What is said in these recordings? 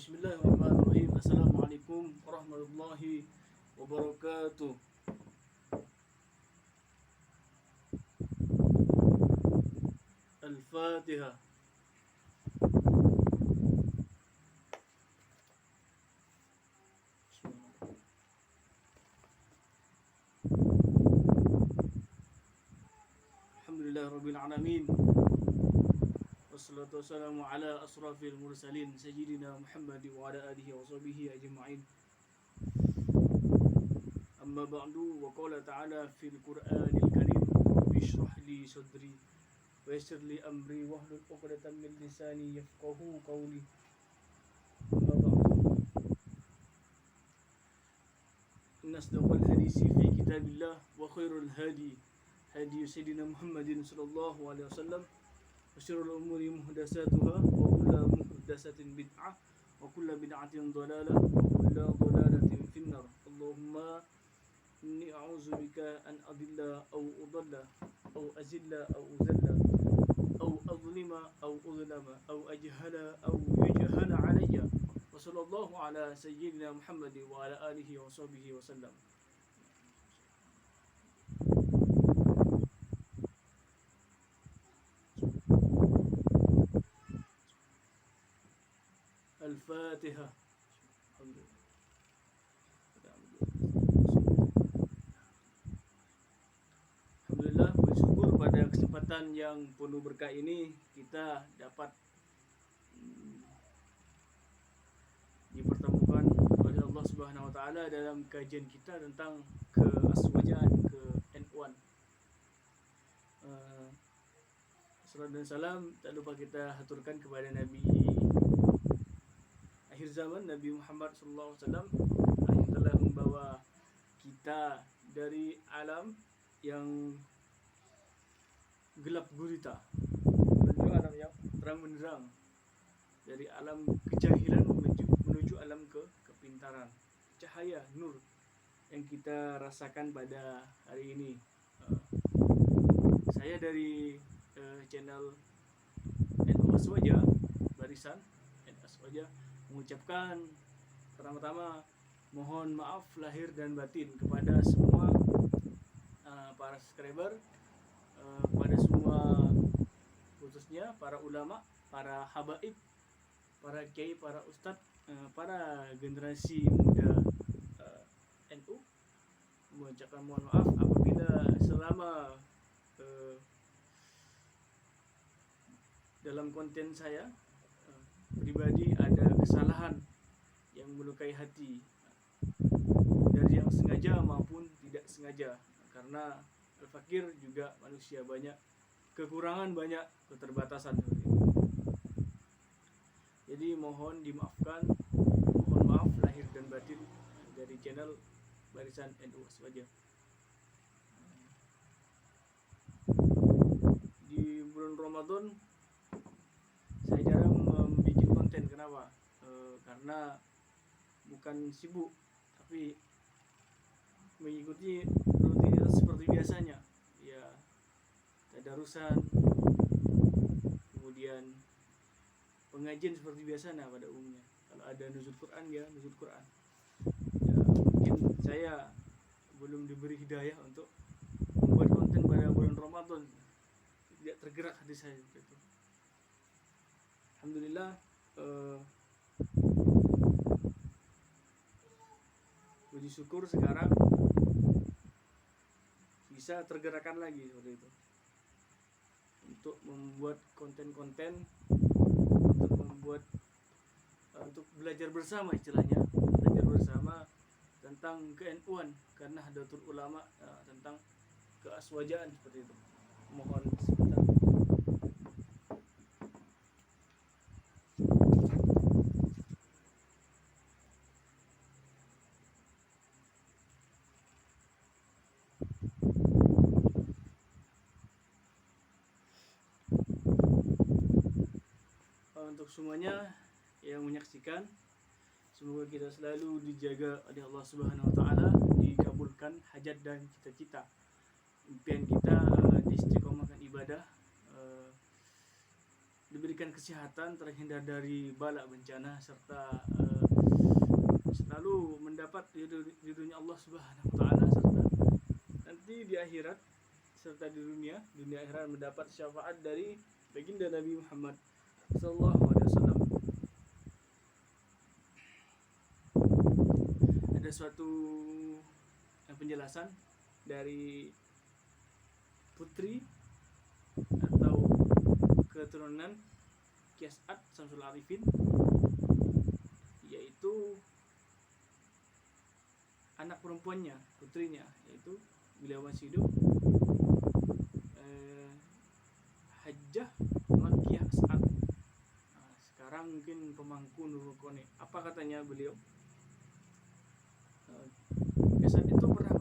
Bismillahirrahmanirrahim. Assalamualaikum warahmatullahi wabarakatuh. Al-Fatihah. Alhamdulillahirabbil alamin. Wassalatu wassalamu ala asrafil mursalin sayyidina Muhammad wa ala alihi wa sahbihi ajma'in. Amma ba'du, wa qala ta'ala fil Qur'anil Karim, rabbi shrah li sadri wa yassir li amri wahlul 'uqdatam min lisani yafqahu qawli. Amma ba'du, inna asdaqal hadisi fi kitabillah wa khairul hadi hadi sayyidina Muhammadin sallallahu alaihi wasallam. Wasyarrul umuri muhdatsatuha wa kullu muhdatsatin bid'ah wa kullu bid'atin dhalalah wa kullu dhalalatin finnar. Allahumma inni a'udzubika an adilla aw udalla aw azilla aw uzalla aw adlima aw udlama aw ajhala aw yujhala alayya. Wa sallallahu ala sayyidina Muhammad wa ala alihi wa sahbihi wa sallam. Al-Fatihah. Alhamdulillah, bersyukur pada kesempatan yang penuh berkah ini kita dapat dipertemukan oleh Allah Subhanahu wa taala dalam kajian kita tentang keaswajaan, ke-N1. Salam dan salam tak lupa kita haturkan kepada Nabi akhir zaman, Nabi Muhammad sallallahu alaihi wasallam, yang telah membawa kita dari alam yang gelap gulita menuju alam yang terang benderang, dari alam kejahilan menuju alam kepintaran, cahaya nur yang kita rasakan pada hari ini. Saya dari channel NU Aswaja, barisan NU Aswaja, mengucapkan pertama-tama mohon maaf lahir dan batin kepada semua para subscriber, kepada semua, khususnya para ulama, para habaib, para kiai, para ustadz, para generasi muda NU. Mengucapkan mohon maaf apabila selama dalam konten saya pribadi ada kesalahan yang melukai hati, dari yang sengaja maupun tidak sengaja, karena al-fakir juga manusia, banyak kekurangan, banyak keterbatasan. Jadi mohon dimaafkan, mohon maaf lahir dan batin dari channel barisan NU Aswaja. Di bulan Ramadan saya jarang membuat konten. Kenapa? Karena bukan sibuk, tapi mengikuti rutinitas seperti biasanya. Ya, tadarusan, kemudian pengajian seperti biasanya pada umumnya. Kalau ada nuzul Quran, ya nuzul Quran. Ya, mungkin saya belum diberi hidayah untuk membuat konten pada bulan Ramadan. Tidak tergerak hati saya gitu. Alhamdulillah, puji syukur sekarang bisa tergerakkan lagi seperti itu, untuk membuat konten-konten, untuk belajar bersama, istilahnya belajar bersama tentang ke-NU-an, karena Nahdlatul Ulama, tentang keaswajaan seperti itu. Mohon sebentar. Untuk semuanya yang menyaksikan, semoga kita selalu dijaga oleh Allah Subhanahu wa taala, dikabulkan hajat dan cita-cita impian kita, diistiqomahkan ibadah, diberikan diberikan kesehatan, terhindar dari bala bencana, serta selalu mendapat ridhonya Allah Subhanahu wa taala, serta nanti di akhirat serta di dunia akhirat mendapat syafaat dari baginda Nabi Muhammad sallallahu alaihi wasallam. Ada suatu penjelasan dari putri atau keturunan Ki As'ad Syamsul Arifin, yaitu anak perempuannya, putrinya, yaitu beliau masih hidup, Hajjah Makkiyah As'ad. Nah, sekarang mungkin pemangku Nurul Kone. Apa katanya beliau? As'ad itu pernah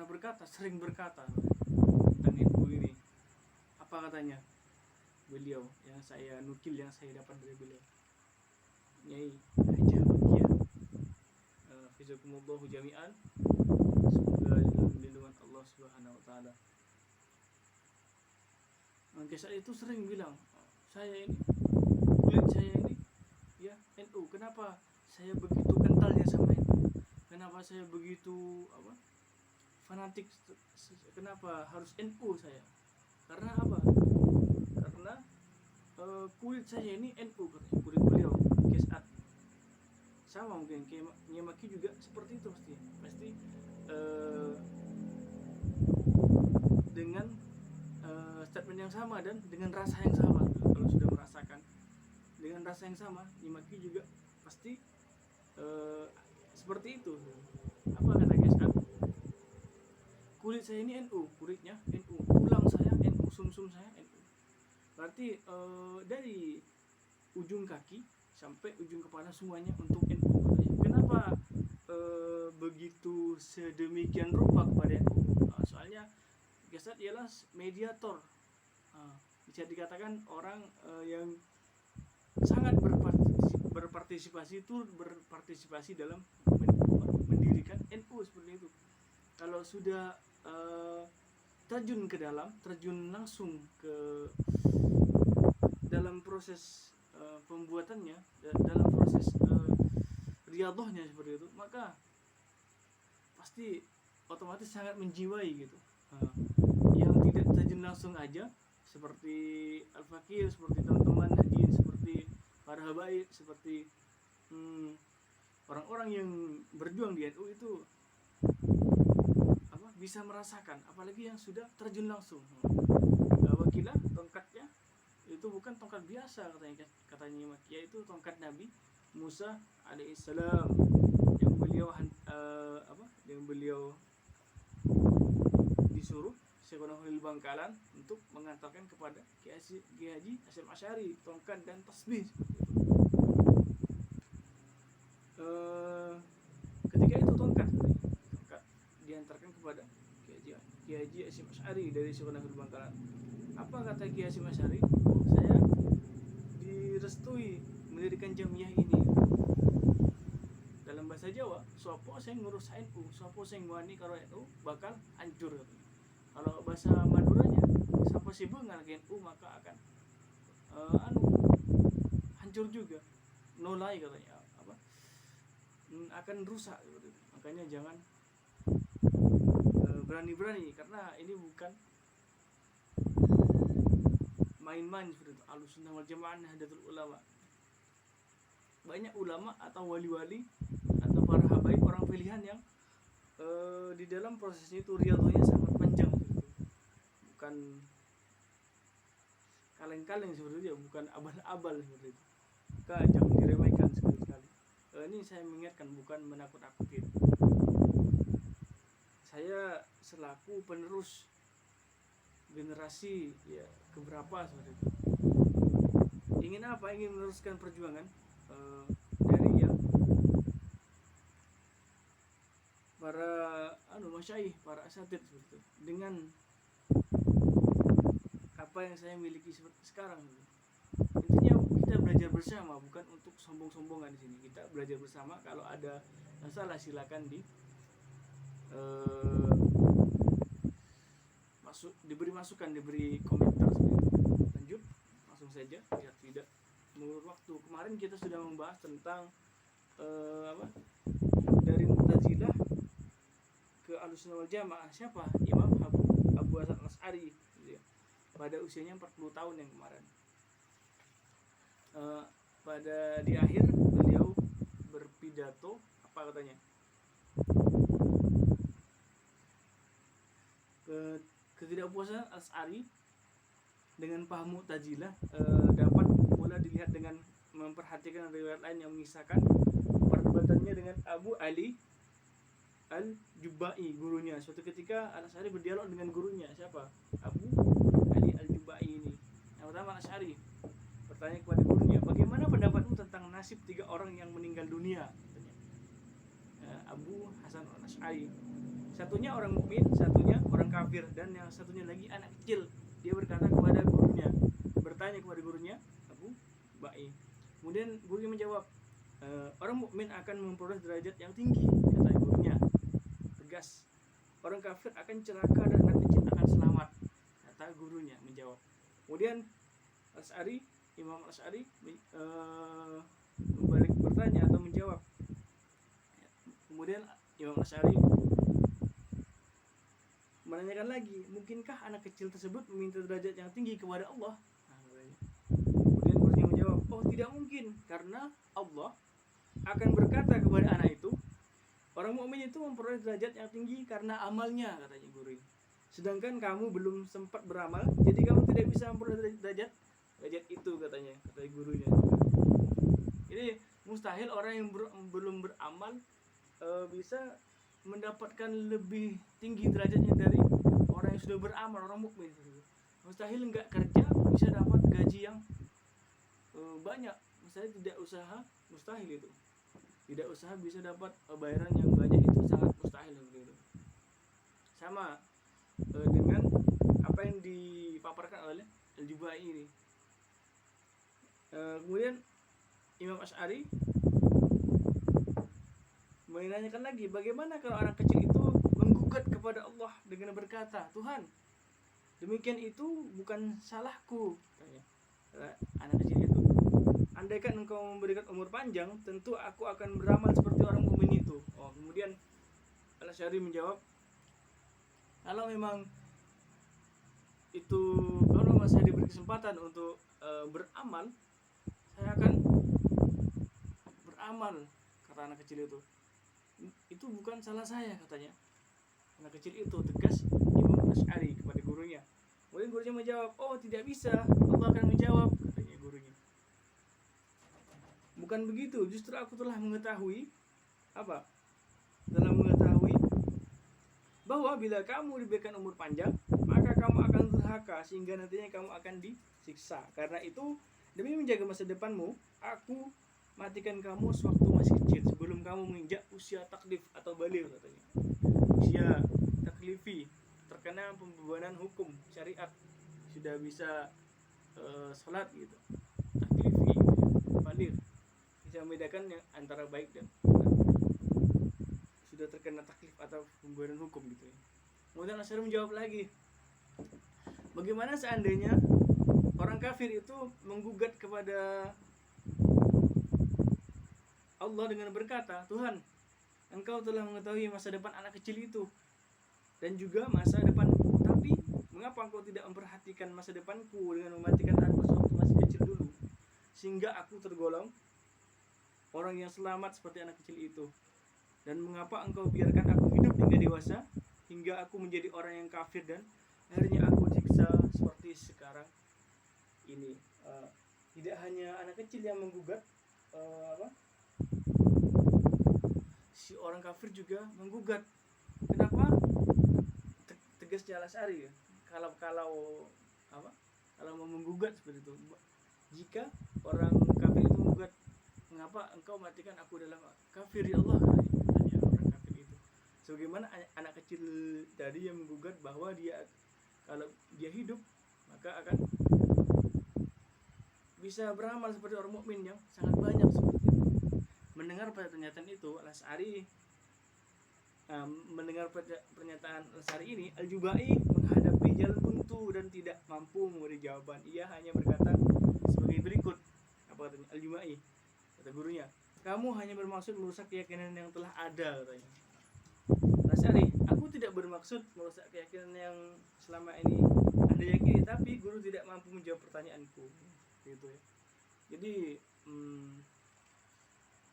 berkata, sering berkata tentang ibu ini. Apa katanya beliau yang saya nukil, yang saya dapat dari beliau? Nyai Hajjah Makkiyah, fizakumullahu jami'an, semoga dalam lindungan Allah Subhanahu wa taala. As'ad itu sering bilang, kulit saya ini ya NU. Kenapa saya begitu kentalnya sama NU? Kenapa saya begitu fanatik? Kenapa harus NU saya? Karena apa? Karena kulit saya ini NU, kulit beliau Ki As'ad. Sama mungkin Nyai Maki juga seperti itu pasti dengan statement yang sama dan dengan rasa yang sama. Kalau sudah merasakan dengan rasa yang sama, Nyai Maki juga pasti seperti itu. Apa kata Ki As'ad? Kulit saya ini NU, kulitnya NU, tulang saya NU, sumsum saya NU. Berarti dari ujung kaki sampai ujung kepala semuanya untuk NU. Kenapa begitu sedemikian rupa kepada NU? Soalnya Ki As'ad ialah mediator, bisa dikatakan orang yang sangat berpartisipasi dalam mendirikan NU seperti itu. Kalau sudah terjun langsung ke dalam proses pembuatannya, dalam proses riyadhahnya seperti itu, maka pasti otomatis sangat menjiwai gitu. Yang tidak terjun langsung aja, seperti Al-Fakir, seperti teman-teman hadirin, seperti para habaib, seperti orang-orang yang berjuang di NU itu bisa merasakan, apalagi yang sudah terjun langsung. Wakilah tongkatnya itu bukan tongkat biasa, katanya yaitu tongkat Nabi Musa alaihissalam, yang beliau disuruh Syekhuna Khalil Bangkalan untuk mengantarkan kepada Ki Haji Hasyim Asy'ari, tongkat dan tasbih. Ketika itu tongkat diantarkan kepada Ki Haji Hasyim Asy'ari dari Syekhuna Khalil Bangkalan. Apa kata Ki Hasyim Asy'ari? Saya direstui mendirikan jamiah ini. Dalam bahasa Jawa, sopo sing ngurus NU, sopo sing wani karo NU bakal hancur. Kalau bahasa Maduranya, siapa sih bengal NU maka akan hancur juga. Nolai katanya, akan rusak gitu. Makanya jangan berani-berani, karena ini bukan main-main seperti itu. Ahlussunnah wal Jamaah, Nahdlatul Ulama. Banyak ulama atau wali-wali atau para habaib, orang pilihan yang di dalam prosesnya itu riyadhahnya sangat panjang gitu. Bukan kaleng-kaleng seperti itu, bukan abal-abal seperti itu. Maka jangan diremehkan sekali-sekali. Ini saya mengingatkan, bukan menakut-nakutin. Saya selaku penerus generasi keberapa seperti itu, ingin apa? Ingin meneruskan perjuangan dari yang para masyaikh, para asatidz seperti itu, dengan apa yang saya miliki sekarang gitu. Intinya kita belajar bersama, bukan untuk sombong-sombongan di sini. Kita belajar bersama. Kalau ada masalah silakan diberi masukan, diberi komentar seperti itu. Lanjut langsung saja biar tidak mengulur waktu. Kemarin kita sudah membahas tentang dari Mu'tazilah ke Ahlussunnah wal Jamaah. Siapa? Imam Abu Hasan Asy'ari gitu ya. Pada usianya 40 tahun yang kemarin. Pada di akhir beliau berpidato, apa katanya? Ketidakpuasan Asy'ari dengan paham Mu'tazilah dapat pula dilihat dengan memperhatikan riwayat lain yang mengisahkan perdebatannya dengan Abu Ali Al-Jubai, gurunya. Suatu ketika Al-Asy'ari berdialog dengan gurunya. Siapa? Abu Ali Al-Jubai ini. Yang pertama Al-Asy'ari bertanya kepada gurunya, bagaimana pendapatmu tentang nasib 3 orang yang meninggal dunia? Abu Hasan Al-Asy'ari. Satunya orang mukmin, satunya orang kafir, dan yang satunya lagi anak kecil. Dia berkata kepada gurunya, bertanya kepada gurunya, Abu Ba'i. Kemudian gurunya menjawab, orang mukmin akan memperoleh derajat yang tinggi, kata gurunya. Tegas. Orang kafir akan celaka dan anak kecil akan selamat, kata gurunya menjawab. Kemudian Imam Asy'ari membalik bertanya atau menjawab. Kemudian Imam Asy'ari menanyakan lagi, mungkinkah anak kecil tersebut meminta derajat yang tinggi kepada Allah? Kemudian gurunya menjawab, oh tidak mungkin, karena Allah akan berkata kepada anak itu, orang mukmin itu memperoleh derajat yang tinggi karena amalnya, katanya guru. Sedangkan kamu belum sempat beramal, jadi kamu tidak bisa memperoleh derajat itu, katanya, kata gurunya. Ini mustahil orang yang belum beramal bisa mendapatkan lebih tinggi derajatnya dari orang yang sudah beramal, orang mukmin. Mustahil enggak kerja bisa dapat gaji yang banyak. Mustahil tidak usaha, mustahil itu. Tidak usaha bisa dapat bayaran yang banyak, itu sangat mustahil begitu. Sama dengan apa yang dipaparkan oleh Al-Jubai ini. Kemudian Imam Asy'ari menanyakan lagi, bagaimana kalau anak kecil itu menggugat kepada Allah dengan berkata, Tuhan, demikian itu bukan salahku, katanya. Anak kecil itu, andaikan engkau memberikan umur panjang, tentu aku akan beramal seperti orang mukmin itu. Kemudian Al-Asy'ari menjawab, kalau memang saya diberi kesempatan untuk beramal, saya akan beramal, kata anak kecil itu. Itu bukan salah saya, katanya. Anak kecil itu tegas Imam Asy'ari kepada gurunya. Kemudian gurunya menjawab, oh tidak bisa, Allah akan menjawab, katanya gurunya. Bukan begitu, justru aku telah mengetahui bahwa bila kamu diberikan umur panjang, maka kamu akan durhaka sehingga nantinya kamu akan disiksa. Karena itu, demi menjaga masa depanmu, aku matikan kamu sewaktu masih kecil, sebelum kamu menginjak usia taklif atau baligh, katanya. Usia taklifi, terkena pembebanan hukum syariat, sudah bisa sholat gitu. Taklifi gitu, baligh, bisa membedakan yang antara baik dan benar. Sudah terkena taklif atau pembebanan hukum gitu ya. Kemudian Asy'ari menjawab lagi, bagaimana seandainya orang kafir itu menggugat kepada Allah dengan berkata, Tuhan, engkau telah mengetahui masa depan anak kecil itu dan juga masa depanku, tapi mengapa engkau tidak memperhatikan masa depanku dengan mematikan aku sewaktu masih kecil dulu, sehingga aku tergolong orang yang selamat seperti anak kecil itu? Dan mengapa engkau biarkan aku hidup hingga dewasa, hingga aku menjadi orang yang kafir dan akhirnya aku disiksa seperti sekarang ini? Tidak hanya anak kecil yang menggugat, si orang kafir juga menggugat. Kenapa? Tegasnya Al-Asy'ari ya. Kalau mau menggugat seperti itu, jika orang kafir itu menggugat, mengapa engkau matikan aku dalam kafir, ya Allah, katanya orang kafir itu. Sebagaimana anak kecil tadi yang menggugat bahwa kalau dia hidup maka akan bisa beramal seperti orang mukmin yang sangat banyak seperti itu. Mendengar pernyataan itu, Al-Asy'ari pernyataan Al-Asy'ari ini, Al-Jubai menghadapi jalan buntu dan tidak mampu memberi jawaban. Ia hanya berkata, sebagai berikut. Apa katanya? Al-Juma'i, kata gurunya, kamu hanya bermaksud merusak keyakinan yang telah ada, katanya. Asy'ari, aku tidak bermaksud merusak keyakinan yang selama ini Anda yakini, tapi guru tidak mampu menjawab pertanyaanku, gitu ya. Jadi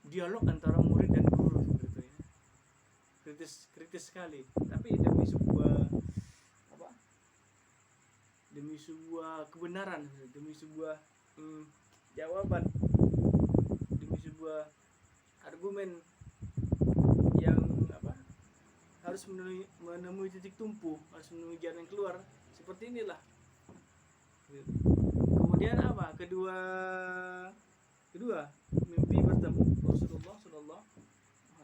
dialog antara murid dan guru gitu ya, kritis sekali, tapi demi sebuah kebenaran, demi sebuah jawaban, demi sebuah argumen yang harus menemui titik tumpu, harus menemui jalan yang keluar, seperti inilah. Kemudian kedua mimpi bertemu Rasulullah Sallallahu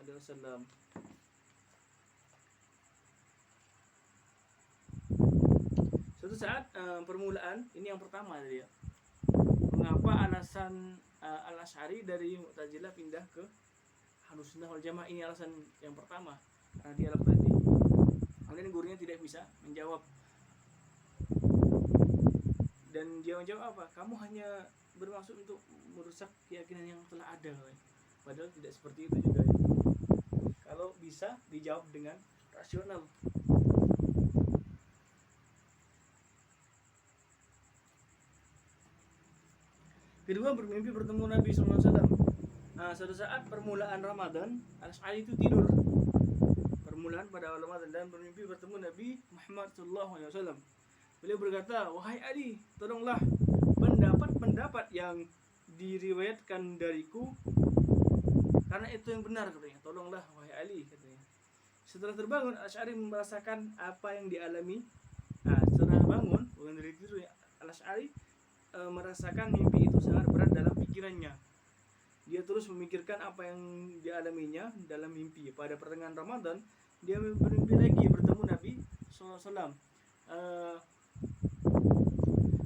Alaihi Wasallam. Suatu saat permulaan, ini yang pertama tadi ya, mengapa alasan Al-Asy'ari dari Mu'tazilah pindah ke Ahlussunnah wal Jamaah, ini alasan yang pertama, karena dialog tadi. Kemudian gurunya tidak bisa menjawab, dan dia menjawab apa? Kamu hanya bermaksud untuk merusak keyakinan yang telah ada, padahal tidak seperti itu juga. Kalau bisa dijawab dengan rasional. Kedua, bermimpi bertemu Nabi SAW. Suatu saat permulaan Ramadan, Al-Asy'ari itu tidur. Permulaan pada awal Ramadan, dan bermimpi bertemu Nabi Muhammad SAW. Beliau berkata, wahai Ali, tolonglah pendapat-pendapat yang diriwayatkan dariku, karena itu yang benar, katanya. Tolonglah wahai Ali, katanya. Setelah terbangun, Al-Asy'ari merasakan apa yang dialami. Setelah bangun, bukan dari tidur, Al-Asy'ari merasakan mimpi itu sangat berat dalam pikirannya. Dia terus memikirkan apa yang dialaminya dalam mimpi. Pada pertengahan Ramadan, dia bermimpi lagi bertemu Nabi SAW.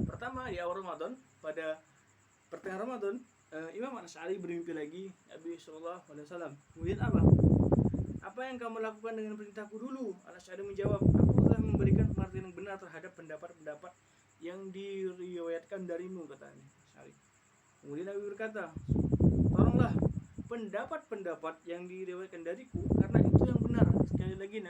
Pertama di awal Ramadan, pada pertengahan Ramadan, Imam Al-Asy'ari bermimpi lagi Nabi SAW. Kemudian apa yang kamu lakukan dengan perintahku dulu? Al-Asy'ari menjawab, aku telah memberikan pengertian yang benar terhadap pendapat-pendapat yang diriwayatkan darimu, katanya Asy'ari. Kemudian Nabi berkata, tolonglah pendapat-pendapat yang diriwayatkan dariku, karena itu yang benar. Sekali lagi